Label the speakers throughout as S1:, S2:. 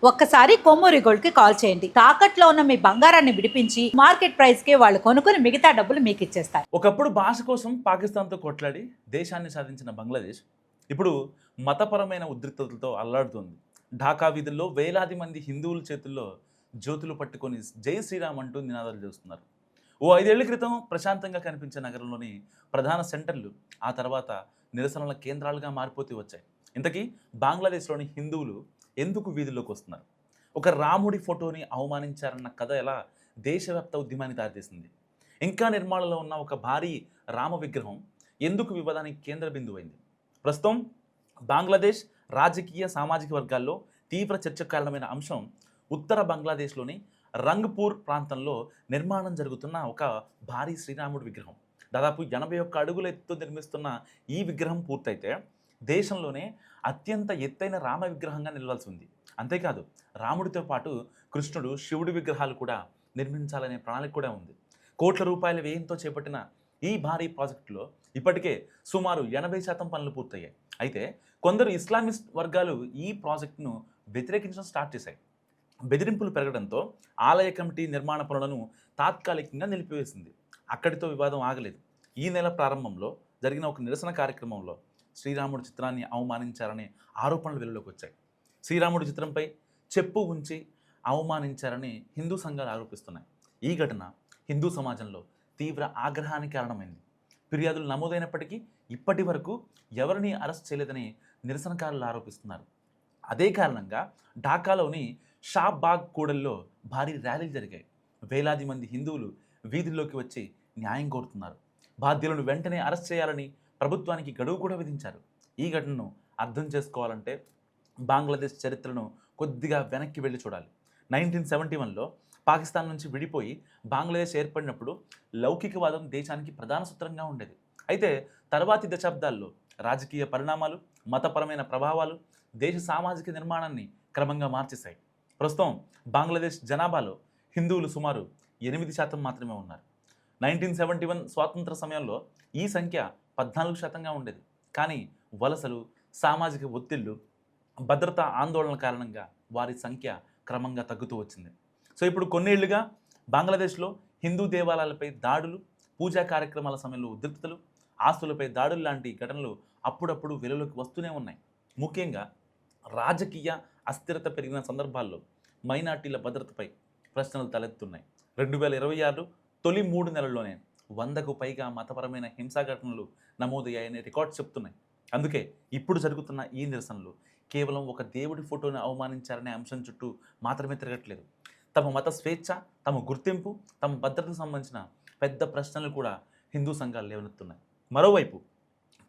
S1: ఒక్కసారి కొమ్మూరి గోల్డ్ కి కాల్ చేయండి. తాకట్లో ఉన్న మీ బంగారాన్ని విడిపించి మార్కెట్ ప్రైస్ కి వాళ్ళు కొనుక్కుని మిగతా డబ్బులు మీకు ఇచ్చేస్తారు.
S2: ఒకప్పుడు భాష కోసం పాకిస్తాన్తో కొట్లాడి దేశాన్ని సాధించిన బంగ్లాదేశ్ ఇప్పుడు మతపరమైన ఉద్రిక్తతలతో అల్లాడుతోంది. ఢాకా వీధుల్లో వేలాది మంది హిందువుల చేతుల్లో జ్యోతులు పట్టుకొని జై శ్రీరామ్ అంటూ నినాదాలు చేస్తున్నారు. ఓ 5 ఏళ్ల క్రితం ప్రశాంతంగా కనిపించే నగరంలోని ప్రధాన సెంటర్లు ఆ తర్వాత నిరసనల కేంద్రాలుగా మారిపోతూ వచ్చాయి. ఇంతకీ బంగ్లాదేశ్లోని హిందువులు ఎందుకు వీధుల్లోకి వస్తున్నారు? ఒక రాముడి ఫోటోని అవమానించారన్న కథ ఎలా దేశవ్యాప్త ఉద్యమాన్ని దారితీసింది? ఇంకా నిర్మాణంలో ఉన్న ఒక భారీ రామ విగ్రహం ఎందుకు వివాదానికి కేంద్ర బిందువైంది? ప్రస్తుతం బంగ్లాదేశ్ రాజకీయ సామాజిక వర్గాల్లో తీవ్ర చర్చకు కారణమైన అంశం ఉత్తర బంగ్లాదేశ్లోని రంగ్పూర్ ప్రాంతంలో నిర్మాణం జరుగుతున్న ఒక భారీ శ్రీరాముడి విగ్రహం. దాదాపు 81 అడుగుల ఎత్తుతో నిర్మిస్తున్న ఈ విగ్రహం పూర్తయితే దేశంలోనే అత్యంత ఎత్తైన రామ విగ్రహంగా నిలవాల్సి ఉంది. అంతేకాదు రాముడితో పాటు కృష్ణుడు, శివుడి విగ్రహాలు కూడా నిర్మించాలనే ప్రణాళిక కూడా ఉంది. కోట్ల రూపాయల వ్యయంతో చేపట్టిన ఈ భారీ ప్రాజెక్టులో ఇప్పటికే సుమారు 80% పనులు పూర్తయ్యాయి. అయితే కొందరు ఇస్లామిస్ట్ వర్గాలు ఈ ప్రాజెక్టును వ్యతిరేకించడం స్టార్ట్ చేశాయి. బెదిరింపులు పెరగడంతో ఆలయ కమిటీ నిర్మాణ పనులను తాత్కాలికంగా నిలిపివేసింది. అక్కడితో వివాదం ఆగలేదు. ఈ నెల ప్రారంభంలో జరిగిన ఒక నిరసన కార్యక్రమంలో శ్రీరాముడి చిత్రాన్ని అవమానించారనే ఆరోపణలు వెలుగులోకి వచ్చాయి. శ్రీరాముడి చిత్రంపై చెప్పు ఉంచి అవమానించారని హిందూ సంఘాలు ఆరోపిస్తున్నాయి. ఈ ఘటన హిందూ సమాజంలో తీవ్ర ఆగ్రహానికి కారణమైంది. ఫిర్యాదులు నమోదైనప్పటికీ ఇప్పటి వరకు ఎవరిని అరెస్ట్ చేయలేదని నిరసనకారులు ఆరోపిస్తున్నారు. అదే కారణంగా ఢాకాలోని షాబాగ్ కూడల్లో భారీ ర్యాలీలు జరిగాయి. వేలాది మంది హిందువులు వీధుల్లోకి వచ్చి న్యాయం కోరుతున్నారు. బాధ్యులను వెంటనే అరెస్ట్ చేయాలని ప్రభుత్వానికి గడువు కూడా విధించారు. ఈ ఘటనను అర్థం చేసుకోవాలంటే బంగ్లాదేశ్ చరిత్రను కొద్దిగా వెనక్కి వెళ్ళి చూడాలి. 1971లో పాకిస్తాన్ నుంచి విడిపోయి బంగ్లాదేశ్ ఏర్పడినప్పుడు లౌకికవాదం దేశానికి ప్రధాన సూత్రంగా ఉండేది. అయితే తర్వాతి దశాబ్దాల్లో రాజకీయ పరిణామాలు, మతపరమైన ప్రభావాలు దేశ సామాజిక నిర్మాణాన్ని క్రమంగా మార్చేశాయి. ప్రస్తుతం బంగ్లాదేశ్ జనాభాలో హిందువులు సుమారు 8% మాత్రమే ఉన్నారు. 1971 స్వాతంత్ర సమయంలో ఈ సంఖ్య 14% ఉండేది. కానీ వలసలు, సామాజిక ఒత్తిళ్లు, భద్రతా ఆందోళనల కారణంగా వారి సంఖ్య క్రమంగా తగ్గుతూ వచ్చింది. సో ఇప్పుడు కొన్నేళ్లుగా బంగ్లాదేశ్లో హిందూ దేవాలయాలపై దాడులు, పూజా కార్యక్రమాల సమయంలో ఉద్రిక్తతలు, ఆస్తులపై దాడులు లాంటి ఘటనలు అప్పుడప్పుడు వెలుగులోకి వస్తూనే ఉన్నాయి. ముఖ్యంగా రాజకీయ అస్థిరత పెరిగిన సందర్భాల్లో మైనార్టీల భద్రతపై ప్రశ్నలు తలెత్తున్నాయి. 2026 తొలి 3 నెలల్లోనే 100కు పైగా మతపరమైన హింసా ఘటనలు నమోదయ్యాయని రికార్డ్స్ చెప్తున్నాయి. అందుకే ఇప్పుడు జరుగుతున్న ఈ నిరసనలు కేవలం ఒక దేవుడి ఫోటోని అవమానించారనే అంశం చుట్టూ మాత్రమే తిరగట్లేదు. తమ మత స్వేచ్ఛ, తమ గుర్తింపు, తమ భద్రతకు సంబంధించిన పెద్ద ప్రశ్నలు కూడా హిందూ సంఘాలు లేవనెత్తున్నాయి. మరోవైపు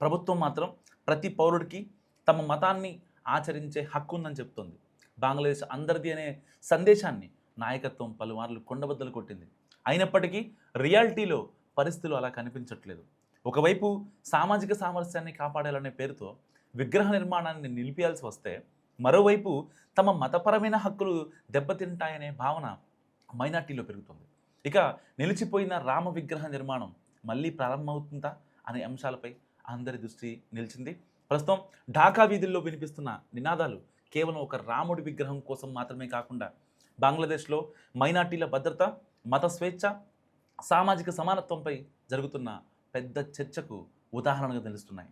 S2: ప్రభుత్వం మాత్రం ప్రతి పౌరుడికి తమ మతాన్ని ఆచరించే హక్కు ఉందని చెప్తోంది. బంగ్లాదేశ్ అందరిది అనే సందేశాన్ని నాయకత్వం పలుమార్లు కొండబద్దలు కొట్టింది. అయినప్పటికీ రియాలిటీలో పరిస్థితులు అలా కనిపించట్లేదు. ఒకవైపు సామాజిక సామరస్యాన్ని కాపాడాలనే పేరుతో విగ్రహ నిర్మాణాన్ని నిలిపేయాల్సి వస్తే, మరోవైపు తమ మతపరమైన హక్కులు దెబ్బతింటాయనే భావన మైనార్టీలో పెరుగుతుంది. ఇక నిలిచిపోయిన రామ విగ్రహ నిర్మాణం మళ్ళీ ప్రారంభమవుతుందా అనే అంశాలపై అందరి దృష్టి నిలిచింది. ప్రస్తుతం ఢాకా వీధుల్లో వినిపిస్తున్న నినాదాలు కేవలం ఒక రాముడి విగ్రహం కోసం మాత్రమే కాకుండా బంగ్లాదేశ్లో మైనార్టీల భద్రత, మత స్వేచ్ఛ, సామాజిక సమానత్వంపై జరుగుతున్న పెద్ద చర్చకు ఉదాహరణగా నిలుస్తున్నాయి.